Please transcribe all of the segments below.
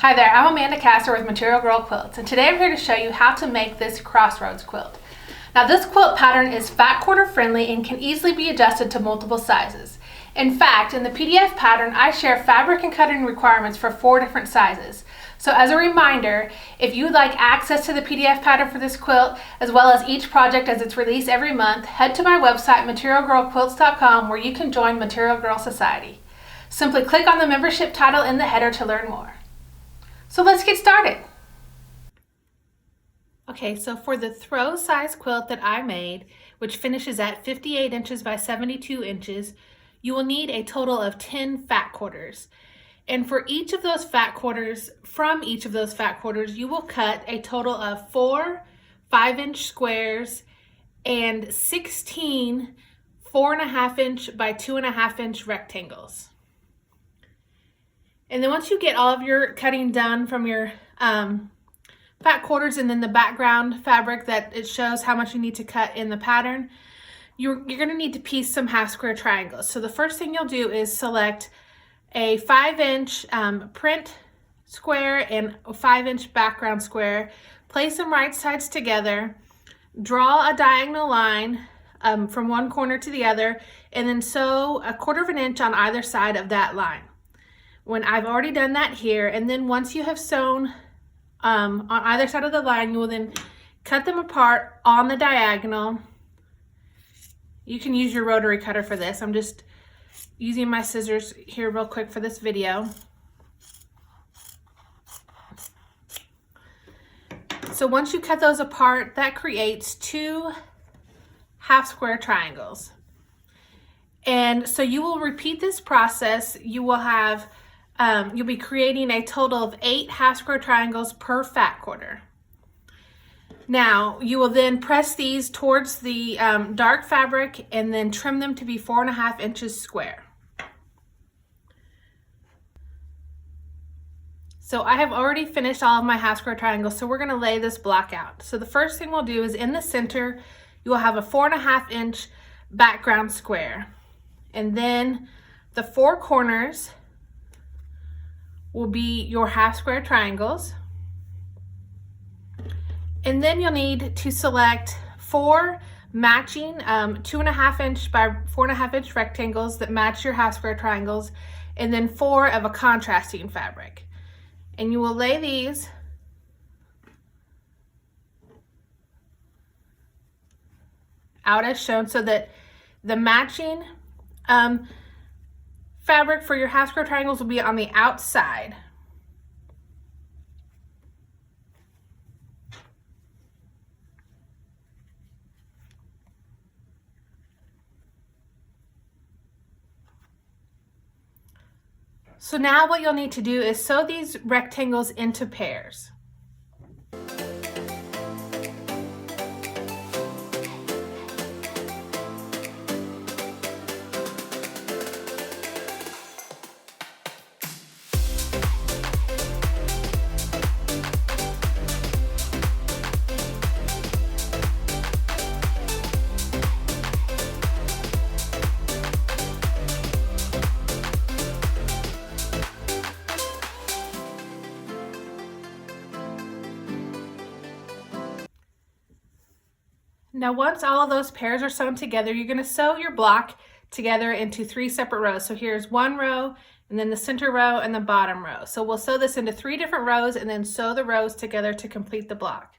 Hi there, I'm Amanda Castor with Material Girl Quilts, and today I'm here to show you how to make this Crossroads quilt. Now this quilt pattern is fat quarter friendly and can easily be adjusted to multiple sizes. In fact, in the PDF pattern, I share fabric and cutting requirements for 4 different sizes. So as a reminder, if you would like access to the PDF pattern for this quilt, as well as each project as it's released every month, head to my website, materialgirlquilts.com, where you can join Material Girl Society. Simply click on the membership title in the header to learn more. So let's get started. Okay, so for the throw size quilt that I made, which finishes at 58 inches by 72 inches, you will need a total of 10 fat quarters. And for each of those fat quarters, you will cut a total of 4 5-inch squares and 16 4.5 inch by 2.5 inch rectangles. And then once you get all of your cutting done from your fat quarters and then the background fabric that it shows how much you need to cut in the pattern, you're going to need to piece some half square triangles. So the first thing you'll do is select a 5-inch print square and a 5-inch background square. Place them right sides together. Draw a diagonal line from one corner to the other, and then sew 1/4 inch on either side of that line. When I've already done that here, and then once you have sewn on either side of the line, you will then cut them apart on the diagonal. You can use your rotary cutter for this. I'm just using my scissors here real quick for this video. So once you cut those apart, that creates 2 half square triangles. And so you will repeat this process. You will have you'll be creating a total of 8 half square triangles per fat quarter. Now you will then press these towards the dark fabric and then trim them to be 4.5 inches square. So I have already finished all of my half square triangles, so we're going to lay this block out. So the first thing we'll do is in the center, you will have a 4.5 inch background square. And then the 4 corners will be your half square triangles. And then you'll need to select 4 matching 2.5 inch by 4.5 inch rectangles that match your half square triangles, and then 4 of a contrasting fabric. And you will lay these out as shown so that the matching fabric for your half square triangles will be on the outside. So now what you'll need to do is sew these rectangles into pairs. Now once all of those pairs are sewn together, you're going to sew your block together into 3 separate rows. So here's one row, and then the center row and the bottom row. So we'll sew this into 3 different rows and then sew the rows together to complete the block.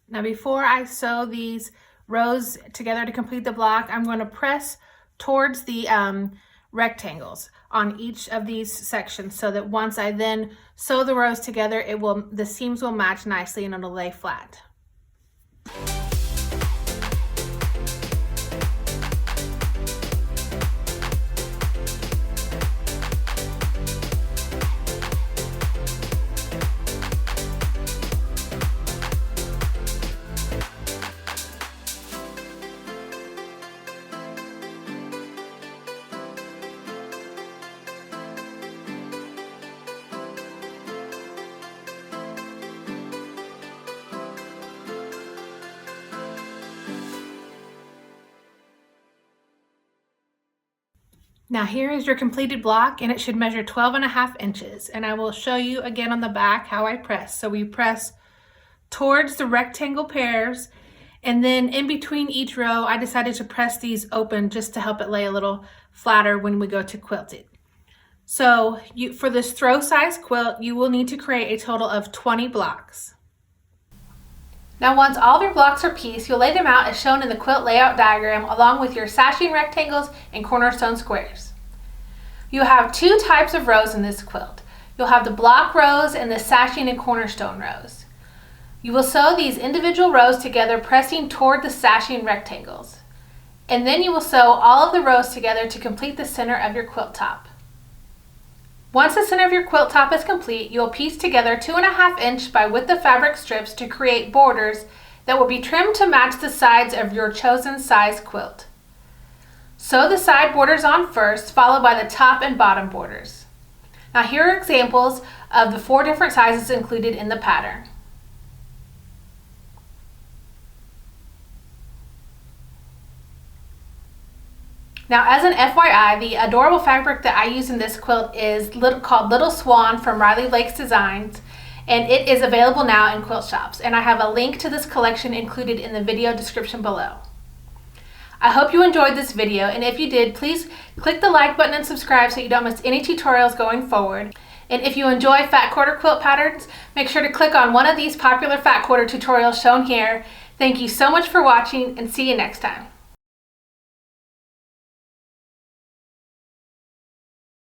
Now before I sew these rows together to complete the block, I'm going to press towards the rectangles on each of these sections, so that once I then sew the rows together, the seams will match nicely and it'll lay flat. Now here is your completed block, and it should measure 12.5 inches. And I will show you again on the back how I press. So we press towards the rectangle pairs, and then in between each row, I decided to press these open just to help it lay a little flatter when we go to quilt it. So for this throw size quilt, you will need to create a total of 20 blocks. Now once all of your blocks are pieced, you'll lay them out as shown in the quilt layout diagram along with your sashing rectangles and cornerstone squares. You have two types of rows in this quilt. You'll have the block rows and the sashing and cornerstone rows. You will sew these individual rows together, pressing toward the sashing rectangles. And then you will sew all of the rows together to complete the center of your quilt top. Once the center of your quilt top is complete, you'll piece together 2.5 inch by width of fabric strips to create borders that will be trimmed to match the sides of your chosen size quilt. Sew the side borders on first, followed by the top and bottom borders. Now here are examples of the 4 different sizes included in the pattern. Now as an FYI, the adorable fabric that I use in this quilt is called Little Swan from Riley Lakes Designs, and it is available now in quilt shops, and I have a link to this collection included in the video description below. I hope you enjoyed this video, and if you did, please click the like button and subscribe so you don't miss any tutorials going forward. And if you enjoy fat quarter quilt patterns, make sure to click on one of these popular fat quarter tutorials shown here. Thank you so much for watching, and see you next time.